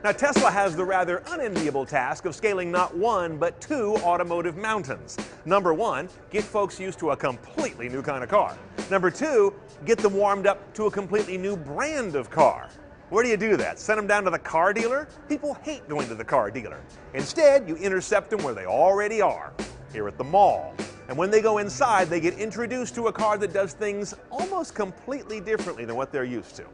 Now, Tesla has the rather unenviable task of scaling not one, but two automotive mountains. Number one, get folks used to a completely new kind of car. Number two, get them warmed up to a completely new brand of car. Where do you do that? Send them down to the car dealer? People hate going to the car dealer. Instead, you intercept them where they already are, here at the mall. And when they go inside, they get introduced to a car that does things almost completely differently than what they're used to.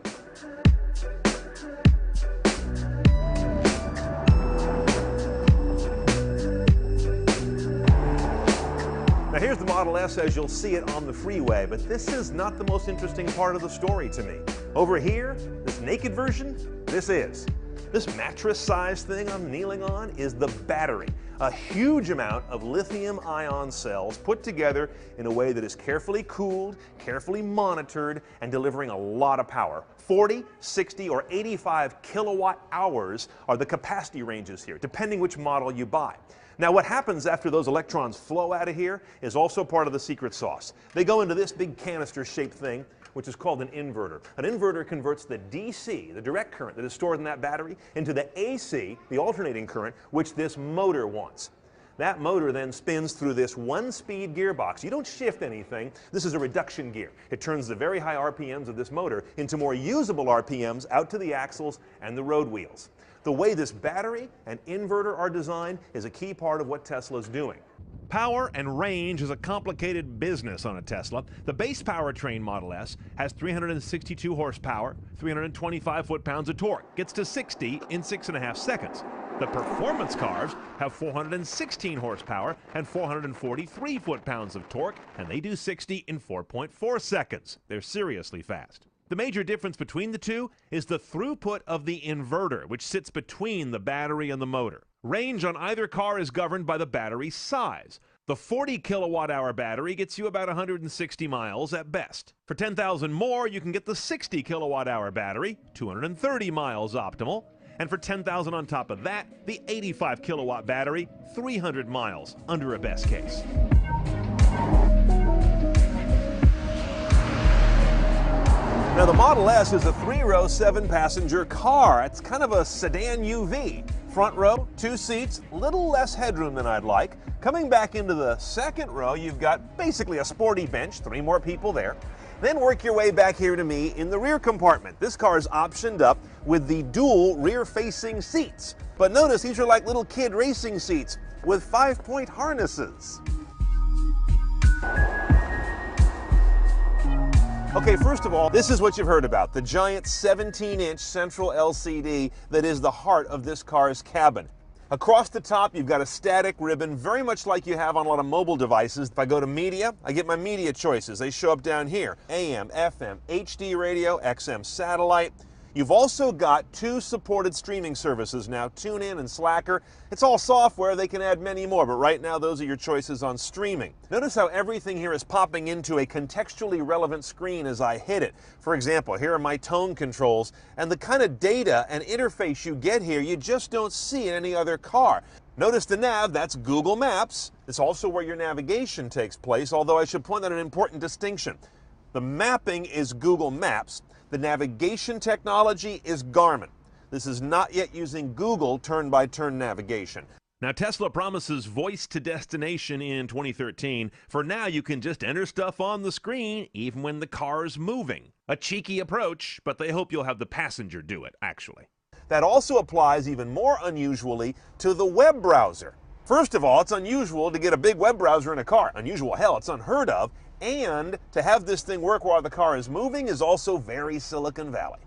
Now here's the Model S as you'll see it on the freeway, but this is not the most interesting part of the story to me. Over here, this naked version, this is. This mattress-sized thing I'm kneeling on is the battery. A huge amount of lithium-ion cells put together in a way that is carefully cooled, carefully monitored, and delivering a lot of power. 40, 60, or 85 kilowatt hours are the capacity ranges here, depending which model you buy. Now, what happens after those electrons flow out of here is also part of the secret sauce. They go into this big canister-shaped thing, which is called an inverter. An inverter converts the DC, the direct current that is stored in that battery, into the AC, the alternating current, which this motor wants. That motor then spins through this one-speed gearbox. You don't shift anything. This is a reduction gear. It turns the very high RPMs of this motor into more usable RPMs out to the axles and the road wheels. The way this battery and inverter are designed is a key part of what Tesla's doing. Power and range is a complicated business on a Tesla. The base powertrain Model S has 362 horsepower, 325 foot-pounds of torque, gets to 60 in 6.5 seconds. The performance cars have 416 horsepower and 443 foot-pounds of torque, and they do 60 in 4.4 seconds. They're seriously fast. The major difference between the two is the throughput of the inverter, which sits between the battery and the motor. Range on either car is governed by the battery size. The 40 kilowatt-hour battery gets you about 160 miles at best. For 10,000 more, you can get the 60 kilowatt-hour battery, 230 miles optimal. And for 10,000 on top of that, the 85 kilowatt battery, 300 miles under a best case. Now, the Model S is a 3-row, 7-passenger car. It's kind of a sedan UV. Front row, 2 seats, little less headroom than I'd like. Coming back into the second row, you've got basically a sporty bench, 3 more people there. Then work your way back here to me in the rear compartment. This car is optioned up with the dual rear-facing seats. But notice these are like little kid racing seats with 5-point harnesses. Okay, first of all, this is what you've heard about, the giant 17-inch central LCD that is the heart of this car's cabin. Across the top, you've got a static ribbon, very much like you have on a lot of mobile devices. If I go to media, I get my media choices. They show up down here. AM, FM, HD radio, XM satellite. You've also got 2 supported streaming services now, TuneIn and Slacker. It's all software, they can add many more, but right now those are your choices on streaming. Notice how everything here is popping into a contextually relevant screen as I hit it. For example, here are my tone controls, and the kind of data and interface you get here, you just don't see in any other car. Notice the nav, that's Google Maps. It's also where your navigation takes place, although I should point out an important distinction. The mapping is Google Maps. The navigation technology is Garmin. This is not yet using Google turn-by-turn navigation. Now, Tesla promises voice to destination in 2013. For now, you can just enter stuff on the screen, even when the car's moving. A cheeky approach, but they hope you'll have the passenger do it, actually. That also applies even more unusually to the web browser. First of all, it's unusual to get a big web browser in a car. Unusual, hell, it's unheard of. And to have this thing work while the car is moving is also very Silicon Valley.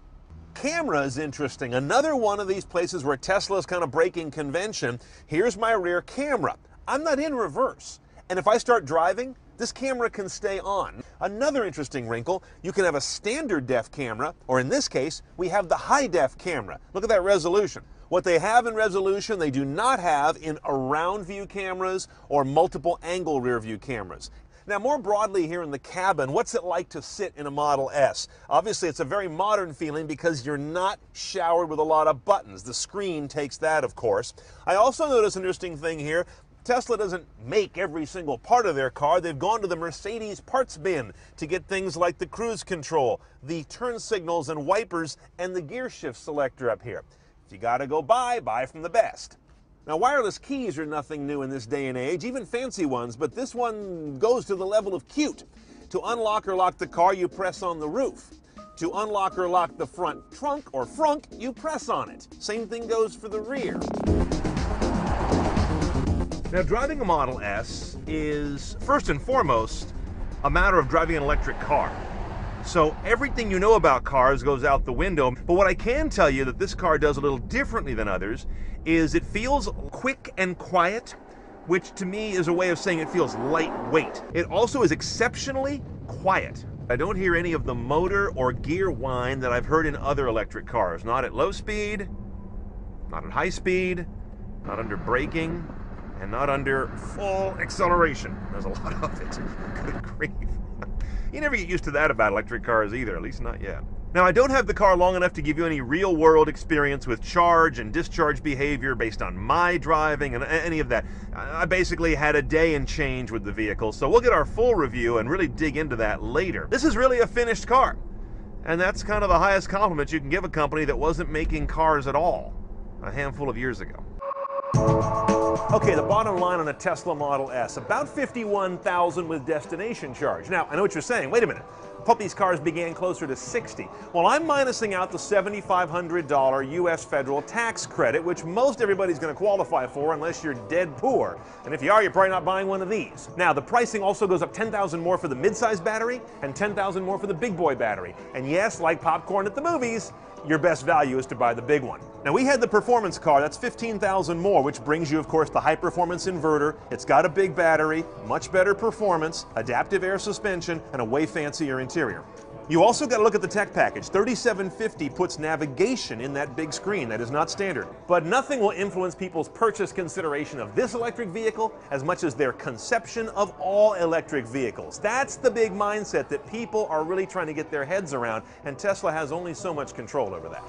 Camera is interesting. Another one of these places where Tesla is kind of breaking convention. Here's my rear camera. I'm not in reverse. And if I start driving, this camera can stay on. Another interesting wrinkle, you can have a standard def camera, or in this case, we have the high def camera. Look at that resolution. What they have in resolution, they do not have in around view cameras or multiple angle rear view cameras. Now, more broadly here in the cabin, what's it like to sit in a Model S? Obviously, it's a very modern feeling because you're not showered with a lot of buttons. The screen takes that, of course. I also notice an interesting thing here. Tesla doesn't make every single part of their car. They've gone to the Mercedes parts bin to get things like the cruise control, the turn signals and wipers, and the gear shift selector up here. If you gotta go buy from the best. Now, wireless keys are nothing new in this day and age, even fancy ones, but this one goes to the level of cute. To unlock or lock the car, you press on the roof. To unlock or lock the front trunk or frunk, you press on it. Same thing goes for the rear. Now, driving a Model S is, first and foremost, a matter of driving an electric car. So everything you know about cars goes out the window. But what I can tell you that this car does a little differently than others is it feels quick and quiet, which to me is a way of saying it feels lightweight. It also is exceptionally quiet. I don't hear any of the motor or gear whine that I've heard in other electric cars. Not at low speed, not at high speed, not under braking, and not under full acceleration. There's a lot of it. Good grief. You never get used to that about electric cars either, at least not yet. Now, I don't have the car long enough to give you any real-world experience with charge and discharge behavior based on my driving and any of that. I basically had a day and change with the vehicle, so we'll get our full review and really dig into that later. This is really a finished car, and that's kind of the highest compliment you can give a company that wasn't making cars at all a handful of years ago. Okay, the bottom line on a Tesla Model S, about $51,000 with destination charge. Now, I know what you're saying. Wait a minute. I thought these cars began closer to $60,000. Well, I'm minusing out the $7,500 U.S. federal tax credit, which most everybody's going to qualify for unless you're dead poor. And if you are, you're probably not buying one of these. Now, the pricing also goes up $10,000 more for the midsize battery and $10,000 more for the big boy battery. And yes, like popcorn at the movies, your best value is to buy the big one. Now, we had the performance car, that's $15,000 more, which brings you, of course, the high-performance inverter. It's got a big battery, much better performance, adaptive air suspension, and a way fancier interior. You also got to look at the tech package. 3750 puts navigation in that big screen. That is not standard. But nothing will influence people's purchase consideration of this electric vehicle as much as their conception of all electric vehicles. That's the big mindset that people are really trying to get their heads around, and Tesla has only so much control over that.